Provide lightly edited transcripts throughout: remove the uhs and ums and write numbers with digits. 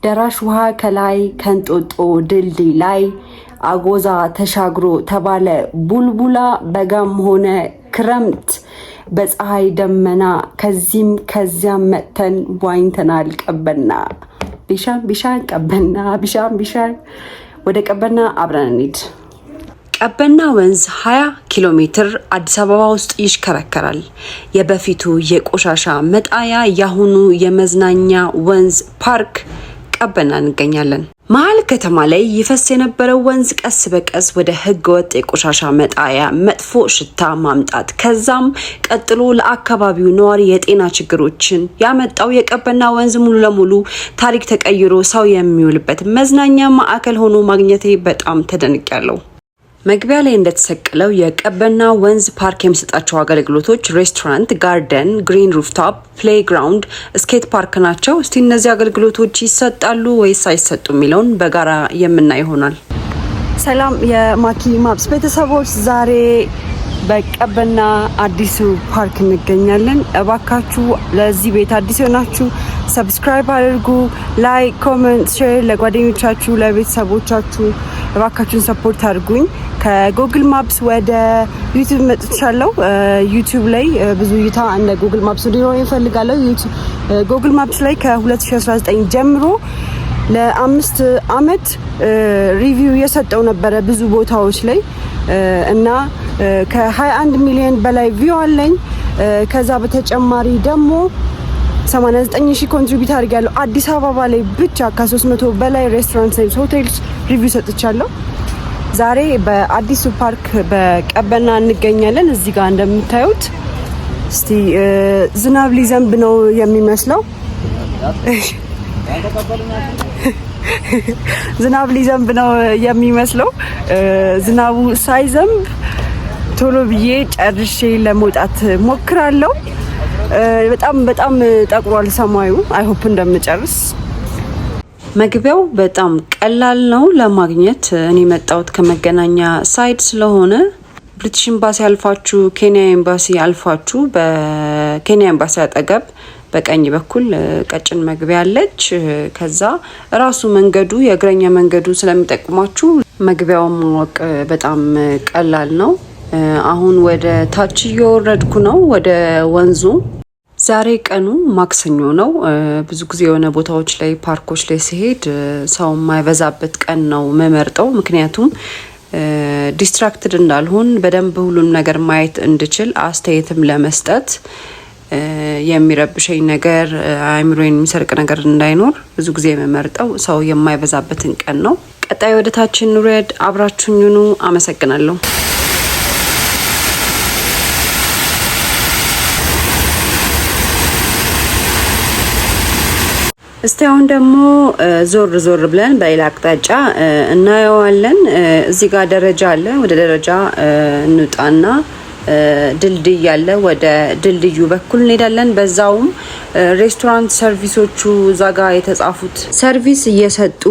ደራሽ ውሃ ከላይ ከንጦጦ ድልድይ ላይ አጎዛ ተሻግሮ ተባለ ቡልቡላ በጋም ሆነ ክረምት በፀሐይ ደመና ከዚህም ከዚያም መተን ዋኝተናል ቀበና ቢሻን ቢሻን ቀበና ቢሻን ወደ ቀበና አብረን እንሂድ። ቀበና ወንዝ 20 ኪሎ ሜትር አዲስ አበባ ውስጥ ይሽከረከራል። የበፊቱ የቆሻሻ መጣያ ያሁኑ የመዝናኛ ወንዝ ፓርክ ቀበና እንገኛለን። መሀል ከተማ ላይ ይፈስ የነበረው ወንዝ ቀስ በቀስ ወደ ህገወጥ የቆሻሻ መጣያ መጥፎ ሽታ ማምጣት ከዛም ቀጥሎ ለአካባቢው ነዋሪ የጤና ችግሮችን ያመጣው የቀበና ወንዝ ሙሉ ለሙሉ ታሪክ ተቀይሮ ሰው የሚውልበት መዝናኛ ማዕከል ሆኖ ማግኘቴ በጣም ተደንቄያለሁ። መግቢያ ላይ እንደተሰቀለው የቀበና ወንዝ ፓርክ የሚሰጣቸው አገልግሎቶች ሬስቶራንት፣ ጋርደን፣ ግሪን ሩፍቶፕ፣ ፕሌይግራውንድ፣ ስኬት ፓርክ ናቸው። እስቲ እነዚህ አገልግሎቶች ይሰጣሉ ወይስ አይሰጡም የሚለውን በጋራ የምናይ ይሆናል። ሰላም የማኪ ማፕስ ቤተሰቦች፣ ዛሬ በቀበና አዲሱ ፓርክ እንገኛለን። እባካችሁ ለዚህ ቤት አዲስ የሆናችሁ ሰብስክራይብ አድርጉ፣ ላይክ፣ ኮሜንት፣ ሼር ለጓደኞቻችሁ ለቤተሰቦቻችሁ እባካችሁን ሰፖርት አድርጉኝ። ከጉግል ማፕስ ወደ ዩቲዩብ መጥቻለሁ። ዩቲዩብ ላይ ብዙ እይታ እንደ ጉግል ማፕስ እንዲኖር እፈልጋለሁ። ጉግል ማፕስ ላይ ከ2019 ጀምሮ ለ5 አመት ሪቪው የሰጠው ነበረ ብዙ ቦታዎች ላይ እና ከ21 ሚሊዮን በላይ ቪው አለኝ። ከዛ በተጨማሪ ደግሞ 89,000 ኮንትሪቢዩት አድርጋለሁ። አዲስ አበባ ላይ ብቻ ከ300 በላይ ሬስቶራንትስ፣ ሆቴልስ ሪቪው ሰጥቻለሁ። ዛሬ በአዲሱ ፓርክ በቀበና እንገኛለን። እዚህ ጋር እንደምታዩት እስቲ ዝናብ ሊዘንብ ነው የሚመስለው። ዝናብ ሊዘንብ ነው የሚመስለው። ዝናቡ ሳይዘንብ ቶሎ ብዬ ጨርሼ ለመውጣት ሞክራለሁ። በጣም ጠቁሯል ሰማዩ። አይሆፕ እንደምጨርስ። መግቢያው በጣም ቀላል ነው ለማግኘት። እኔ መጣሁት ከመገናኛ ሳይድ ስለሆነ ብሪቲሽ ኤምባሲ አልፋችሁ ኬንያ ኤምባሲ አልፋችሁ በኬንያ ኤምባሲ አጠገብ በቀኝ በኩል ቀጭን መግቢያ አለች። ከዛ ራሱ መንገዱ የእግረኛ መንገዱ ስለሚጠቅማችሁ መግቢያውን ማወቅ በጣም ቀላል ነው። አሁን ወደ ታች እየወረድኩ ነው ወደ ወንዙ። ዛሬ ቀኑ ማክሰኞ ነው። ብዙ ጊዜ የሆነ ቦታዎች ላይ ፓርኮች ላይ ሲሄድ ሰው የማይበዛበት ቀን ነው መመርጠው። ምክንያቱም ዲስትራክትድ እንዳልሆን በደንብ ሁሉም ነገር ማየት እንድችል አስተያየትም ለመስጠት የሚረብሸኝ ነገር አእምሮዬን የሚሰርቅ ነገር እንዳይኖር ብዙ ጊዜ የምመርጠው ሰው የማይበዛበትን ቀን ነው። ቀጣይ ወደ ታች እንውረድ። አብራችሁኝ ሁኑ። አመሰግናለሁ። እስቲ አሁን ደግሞ ዞር ብለን በሌላ አቅጣጫ እናየዋለን። እዚህ ጋር ደረጃ አለ። ወደ ደረጃ እንውጣና ድልድይ ያለ ወደ ድልድዩ በኩል እንሄዳለን። በዛውም ሬስቶራንት ሰርቪሶቹ እዛ ጋር የተጻፉት ሰርቪስ እየሰጡ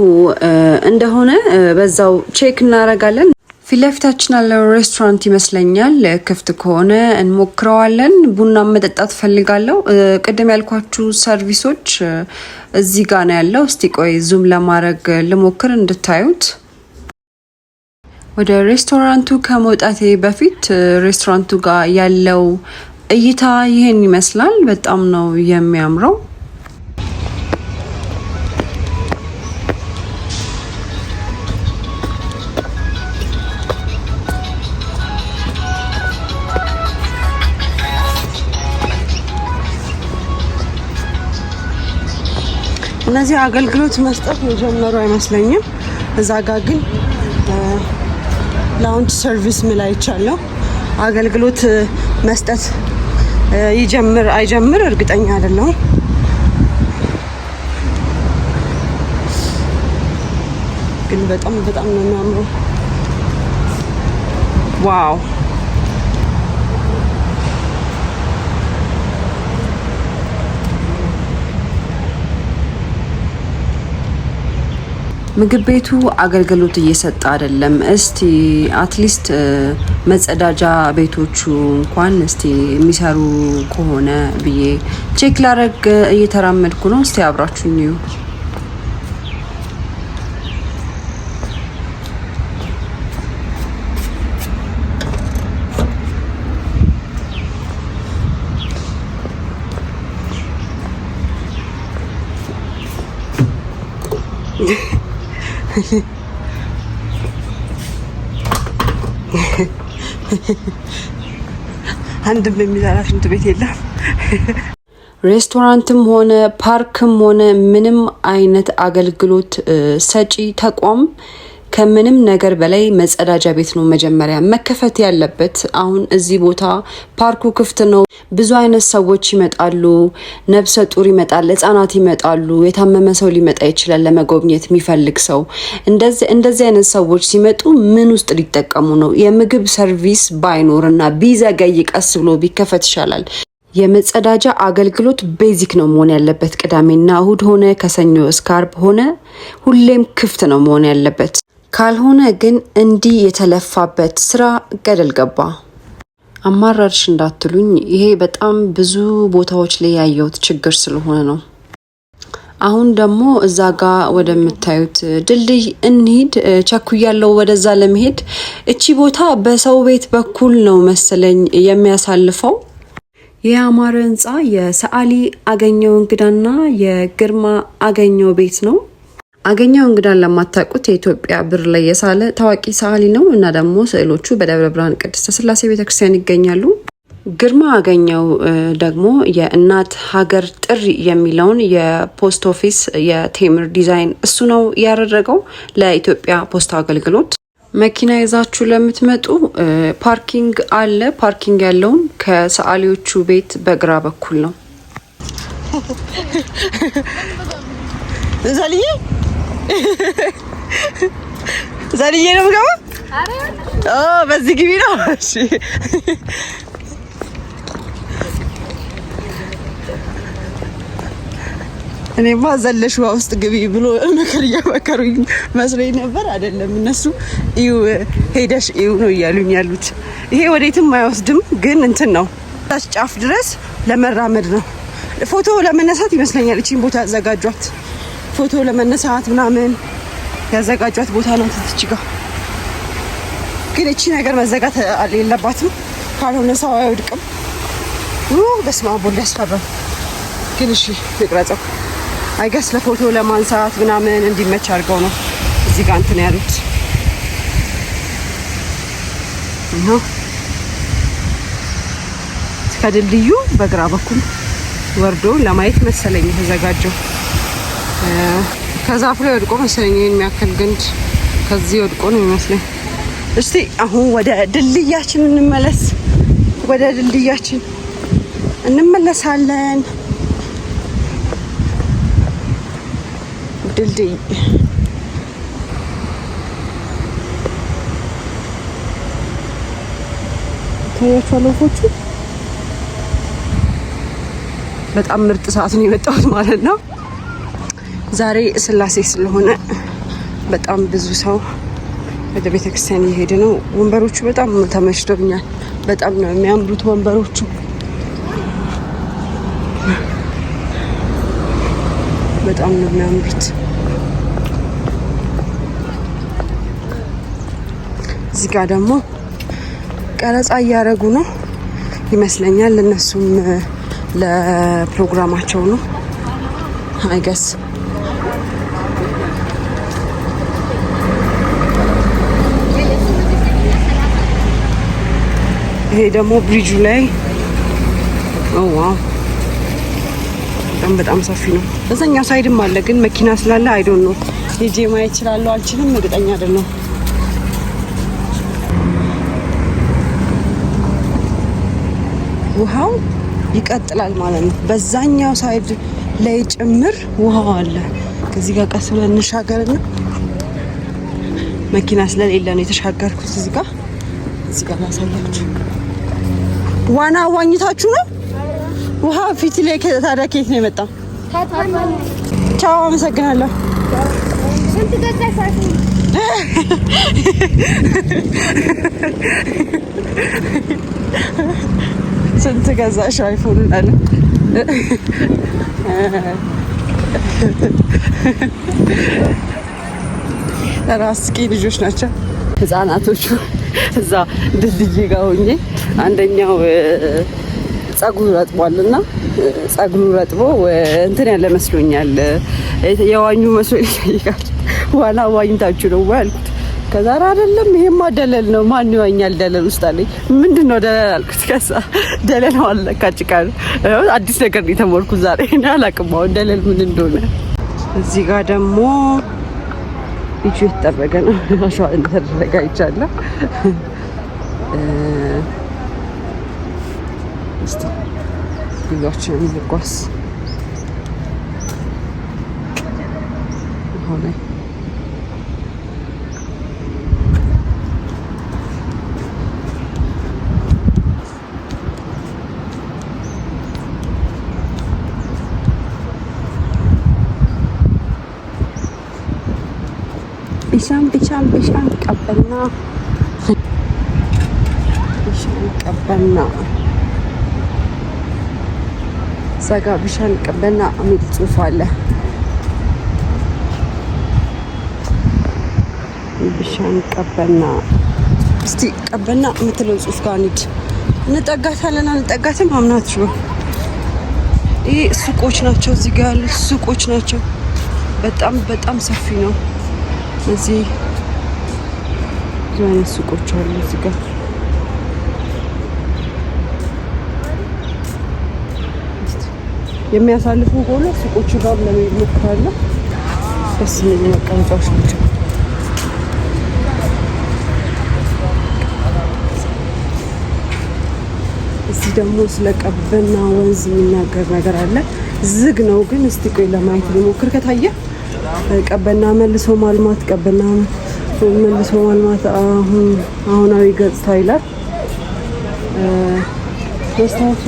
እንደሆነ በዛው ቼክ እናደርጋለን። ፊት ለፊታችን ያለው ሬስቶራንት ይመስለኛል። ክፍት ከሆነ እንሞክረዋለን። ቡና መጠጣት ፈልጋለሁ። ቅድም ያልኳችሁ ሰርቪሶች እዚህ ጋር ነው ያለው። እስቲ ቆይ ዙም ለማድረግ ልሞክር እንድታዩት። ወደ ሬስቶራንቱ ከመውጣቴ በፊት ሬስቶራንቱ ጋር ያለው እይታ ይሄን ይመስላል። በጣም ነው የሚያምረው። እነዚህ አገልግሎት መስጠት የጀመሩ አይመስለኝም። እዛ ጋር ግን ላውንጅ ሰርቪስ ምን አይቻለሁ። አገልግሎት መስጠት ይጀምር አይጀምር እርግጠኛ አይደለሁም። ግን በጣም ነው የሚያምረው። ዋው! ምግብ ቤቱ አገልግሎት እየሰጠ አይደለም። እስቲ አትሊስት መጸዳጃ ቤቶቹ እንኳን እስቲ የሚሰሩ ከሆነ ብዬ ቼክ ላረግ እየተራመድኩ ነው። እስቲ አብራችሁኝ እዩ። አንድም የሚሰራ ሽንት ቤት የለም። ሬስቶራንትም ሆነ ፓርክም ሆነ ምንም አይነት አገልግሎት ሰጪ ተቋም ከምንም ነገር በላይ መጸዳጃ ቤት ነው መጀመሪያ መከፈት ያለበት። አሁን እዚህ ቦታ ፓርኩ ክፍት ነው። ብዙ አይነት ሰዎች ይመጣሉ። ነፍሰ ጡር ይመጣል፣ ህጻናት ይመጣሉ፣ የታመመ ሰው ሊመጣ ይችላል ለመጎብኘት የሚፈልግ ሰው። እንደዚህ አይነት ሰዎች ሲመጡ ምን ውስጥ ሊጠቀሙ ነው? የምግብ ሰርቪስ ባይኖርና ቢዘገይ ቀስ ብሎ ቢከፈት ይሻላል። የመጸዳጃ አገልግሎት ቤዚክ ነው መሆን ያለበት። ቅዳሜና እሁድ ሆነ ከሰኞ እስከ አርብ ሆነ ሁሌም ክፍት ነው መሆን ያለበት። ካልሆነ ግን እንዲህ የተለፋበት ስራ ገደል ገባ። አማራርሽ እንዳትሉኝ፣ ይሄ በጣም ብዙ ቦታዎች ላይ ያየሁት ችግር ስለሆነ ነው። አሁን ደግሞ እዛ ጋ ወደምታዩት ድልድይ እንሂድ። ቸኩያለሁ ወደዛ ለመሄድ። እቺ ቦታ በሰው ቤት በኩል ነው መሰለኝ የሚያሳልፈው። የአማረ ህንፃ የሰዓሊ አገኘው እንግዳና የግርማ አገኘው ቤት ነው። አገኘው እንግዳን ለማታውቁት የኢትዮጵያ ብር ላይ የሳለ ታዋቂ ሰዓሊ ነው እና ደግሞ ስዕሎቹ በደብረ ብርሃን ቅድስተ ስላሴ ቤተክርስቲያን ይገኛሉ። ግርማ አገኘው ደግሞ የእናት ሀገር ጥሪ የሚለውን የፖስት ኦፊስ የቴምር ዲዛይን እሱ ነው ያደረገው ለኢትዮጵያ ፖስታ አገልግሎት። መኪና ይዛችሁ ለምትመጡ ፓርኪንግ አለ። ፓርኪንግ ያለውን ከሰዓሊዎቹ ቤት በግራ በኩል ነው። ዘልዬ ዘልዬ ነው ገባ። በዚህ ግቢ ነው። እሺ እኔማ ዘለሽ ውሃ ውስጥ ግቢ ብሎ ምክር እየመከሩኝ መስሎኝ ነበር። አይደለም እነሱ እዩ ሄደሽ እዩ ነው እያሉኝ ያሉት። ይሄ ወዴትም አይወስድም፣ ግን እንትን ነው ታች ጫፍ ድረስ ለመራመድ ነው። ፎቶ ለመነሳት ይመስለኛል እቺን ቦታ ያዘጋጇት። ፎቶ ለመነሳት ምናምን ያዘጋጇት ቦታ ነው። ትትች ጋር ግን እቺ ነገር መዘጋት የለባትም፣ ካልሆነ ሰው አይወድቅም። በስመ አብ ወልድ ያስፈራል። ግን እሺ ልቅረጸው። አይገስ ለፎቶ ለማንሳት ምናምን እንዲመች አድርገው ነው እዚህ ጋር እንትን ያሉት ነው። ከድልድዩ በግራ በኩል ወርዶ ለማየት መሰለኝ የተዘጋጀው። ከዛፉ ላይ ወድቆ መሰለኝ ይሄን የሚያክል ግንድ ከዚህ ወድቆ ነው የሚመስለኝ። እስቲ አሁን ወደ ድልድያችን እንመለስ። ወደ ድልድያችን እንመለሳለን። ድልድይ ታያችኋል። ወፎቹ በጣም ምርጥ ሰዓት ነው የመጣሁት ማለት ነው። ዛሬ ስላሴ ስለሆነ በጣም ብዙ ሰው ወደ ቤተክርስቲያን እየሄደ ነው። ወንበሮቹ በጣም ተመችተውኛል። በጣም ነው የሚያምሩት ወንበሮቹ። በጣም ነው የሚያምሩት። እዚህ ጋር ደግሞ ቀረጻ እያደረጉ ነው ይመስለኛል። እነሱም ለፕሮግራማቸው ነው አይገስ። ይሄ ደግሞ ብሪጁ ላይ ዋው በጣም ሰፊ ነው። በዛኛው ሳይድም አለ፣ ግን መኪና ስላለ አይዶን ነው ሄጄ ማየት እችላለሁ አልችልም፣ እርግጠኛ አይደለሁም። ውሃው ይቀጥላል ማለት ነው። በዛኛው ሳይድ ላይ ጭምር ውሃው አለ። ከዚህ ጋር ቀስ ብለን እንሻገርና መኪና ስለሌለ ነው የተሻገርኩት። እዚህ ጋር ላሳያችሁ። ዋና ዋኝታችሁ ነው? ውሃ ፊት ላይ ታዲያ ከየት ነው የመጣው? ቻው፣ አመሰግናለሁ። ስንት ገዛሽ አይፎን አለ? ራስቂ ልጆች ናቸው ህፃናቶቹ። እዛ ድልድይ ጋር ሆኜ አንደኛው ጸጉሩ ረጥቧልና ጸጉሩ ረጥቦ እንትን ያለ መስሎኛል፣ የዋኙ መስሎኝ ይላል። ዋና ዋኝታችሁ ነው ያልኩት። ከዛ አይደለም ይሄማ ደለል ነው ማን ይዋኛል ደለል ውስጥ አለኝ። ምንድነው ደለል አልኩት። ከዛ ደለል ማለት ካጭቃ ነው። አዲስ ነገር ነው የተሞልኩት ዛሬ እኔ አላውቅም አሁን ደለል ምን እንደሆነ። እዚህ ጋር ደግሞ ልጁ የተጠረገ ነው አሸዋ እንደተደረገ አይቻለሁ። እስቲ ጉዟችንን እንጓዝ። አሁን ቢሻን ቀበና ዘጋ ቢሻን ቀበና የሚል ጽሑፍ አለ። ቢሻን ቀበና እስቲ ቀበና የምትለው ጽሑፍ ጋር እንሂድ። እንጠጋታለን አንጠጋትም አምናችሁ። ይሄ ሱቆች ናቸው እዚህ ጋር ያሉት ሱቆች ናቸው። በጣም ሰፊ ነው። እዚህ ብዙ አይነት ሱቆች አሉ። እዚህ ጋር የሚያሳልፉ ሆነ ሱቆቹ ጋር ለመሄድ ሞክራለሁ። ደስ የሚሉ መቀመጫዎች ናቸው። እዚህ ደግሞ ስለ ቀበና ወንዝ የሚናገር ነገር አለ። ዝግ ነው ግን እስቲ ቆይ ለማየት ልሞክር። ከታየ ቀበና መልሶ ማልማት ቀበና መልሶ ማልማት አሁናዊ ገጽታ ይላል። መስታወቱ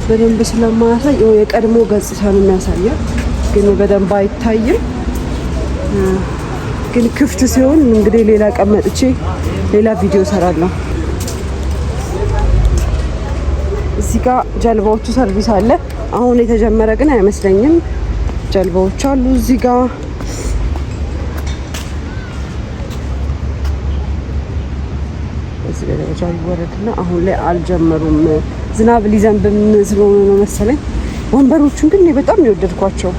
በደንብ ስለማያሳይ የቀድሞ ገጽታ ነው የሚያሳየው፣ ግን በደንብ አይታይም። ግን ክፍት ሲሆን እንግዲህ ሌላ ቀን መጥቼ ሌላ ቪዲዮ ሰራለሁ። እዚህ ጋር ጀልባዎቹ ሰርቪስ አለ። አሁን የተጀመረ ግን አይመስለኝም። ጀልባዎች አሉ እዚህ ጋር። እዚህ ደረጃ ይወረድና አሁን ላይ አልጀመሩም። ዝናብ ሊዘንብም ስለሆነ ነው መሰለኝ። ወንበሮቹን ግን በጣም የወደድኳቸው።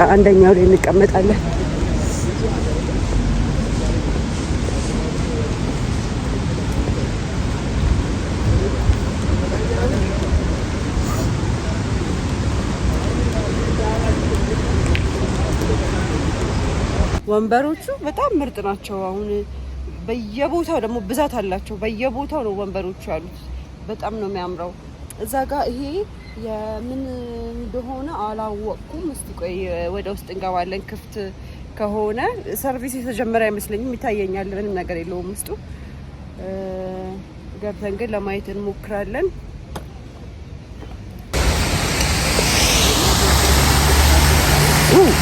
አንደኛው ላይ እንቀመጣለን። ወንበሮቹ በጣም ምርጥ ናቸው። አሁን በየቦታው ደግሞ ብዛት አላቸው። በየቦታው ነው ወንበሮቹ ያሉት። በጣም ነው የሚያምረው። እዛ ጋር ይሄ የምን እንደሆነ አላወቅኩም። እስቲ ቆይ ወደ ውስጥ እንገባለን። ክፍት ከሆነ ሰርቪስ የተጀመረ አይመስለኝም። ይታየኛል፣ ምንም ነገር የለውም ውስጡ። ገብተን ግን ለማየት እንሞክራለን።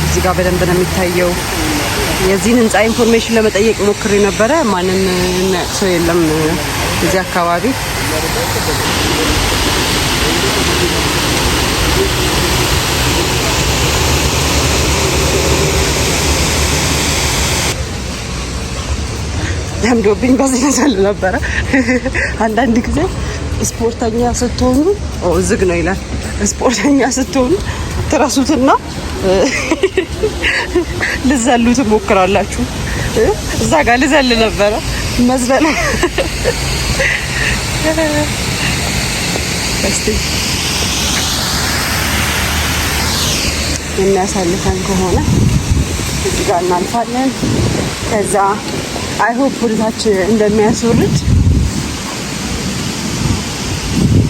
እዚህ ጋር በደንብ ነው የሚታየው። የዚህን ህንጻ ኢንፎርሜሽን ለመጠየቅ ሞክሬ ነበረ። ማንም ሰው የለም እዚህ አካባቢ። ለምዶብኝ በዚህ ነሳል ነበረ። አንዳንድ ጊዜ ስፖርተኛ ስትሆኑ ዝግ ነው ይላል። ስፖርተኛ ስትሆኑ ትረሱትና ልዘሉ ትሞክራላችሁ። እዛ ጋር ልዘል ነበረ መዝለል። እስቲ የሚያሳልፈን ከሆነ እዚህ ጋር እናልፋለን። ከዛ አይሆፕ ወደታች እንደሚያስወርድ።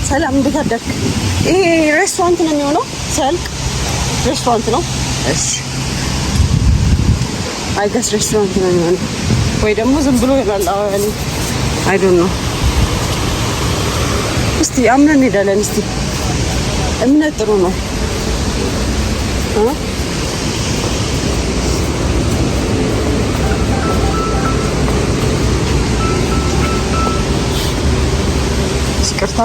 ሰላም፣ እንዴት አደርክ? ይሄ ሬስቶራንት ነው የሚሆነው። ሰልክ ሬስቶራንት ነው። እሺ፣ አይገስ ሬስቶራንት ነው የሚሆነው ወይ ደግሞ ዝም ብሎ ይላል። አይ ዶንት ኖ። እስቲ አምነን እንሄዳለን። እስቲ እምነት ጥሩ ነው። ይቅርታ።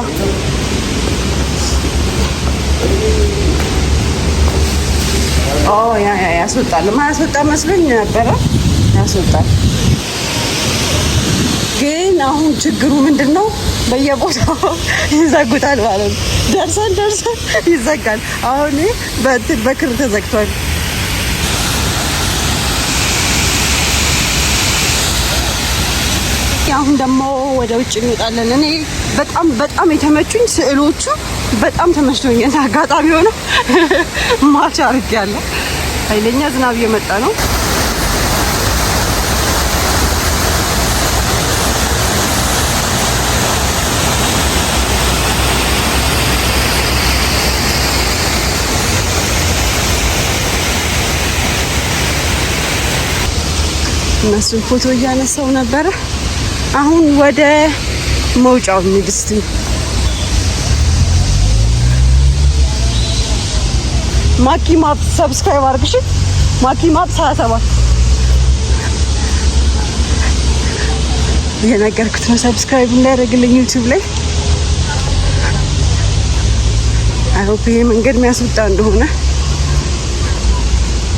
ያ ያስወጣል። ማያስወጣ መስሎኝ ነበረ። ያስወጣል። ግን አሁን ችግሩ ምንድነው? በየቦታው ይዘጉታል ማለት ነው። ደርሰን ይዘጋል። አሁን በክር ተዘግቷል። አሁን ደግሞ ወደ ውጭ እንወጣለን። እኔ በጣም የተመቹኝ ስዕሎቹ በጣም ተመችቶኛል። አጋጣሚ ሆነ ማች አድርጌያለሁ። ኃይለኛ ዝናብ እየመጣ ነው። እነሱን ፎቶ እያነሳው ነበረ። አሁን ወደ መውጫው ንግስት ማኪ ማፕ ሰብስክራይብ አድርግሽ። ማኪ ማፕ 27 እየነገርኩት ነው ሰብስክራይብ እንዳያደርግልኝ ዩቲዩብ ላይ። አይ ሆፕ ይሄ መንገድ የሚያስወጣ እንደሆነ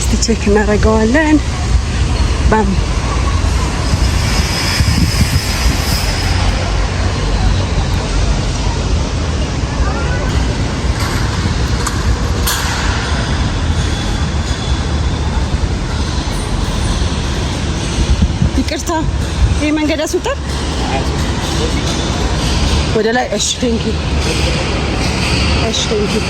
እስቲ ቼክ እናደርገዋለን። ባም ይቅርታ፣ ይሄ መንገድ ያስወጣል ወደ ላይ። እሺ ቴንክ ዩ። እሺ ቴንክ ዩ።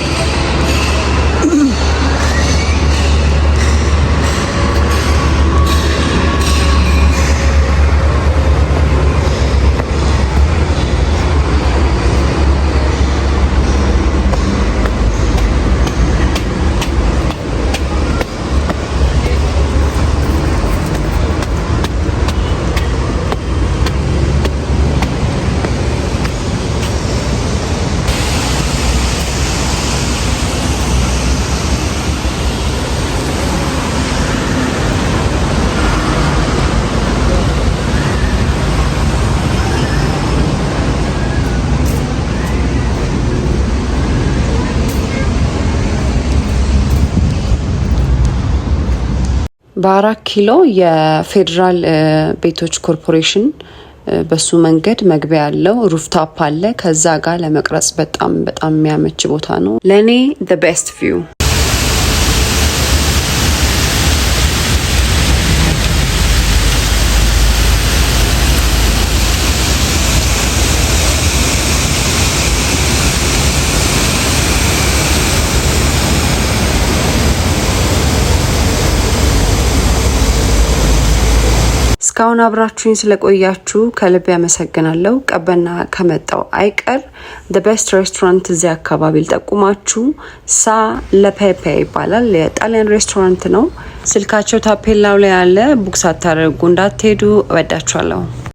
በ4 ኪሎ የፌዴራል ቤቶች ኮርፖሬሽን በሱ መንገድ መግቢያ ያለው ሩፍታፕ አለ። ከዛ ጋር ለመቅረጽ በጣም የሚያመች ቦታ ነው። ለኔ the best view። እስካሁን አብራችሁኝ ስለቆያችሁ ከልብ ያመሰግናለሁ። ቀበና ከመጣው አይቀር the best restaurant እዚህ አካባቢ ልጠቁማችሁ። ሳ ለፔፔ ይባላል። የጣሊያን ሬስቶራንት ነው። ስልካቸው ታፔላው ላይ ያለ ቡክ ሳታደርጉ እንዳትሄዱ። እወዳችኋለሁ።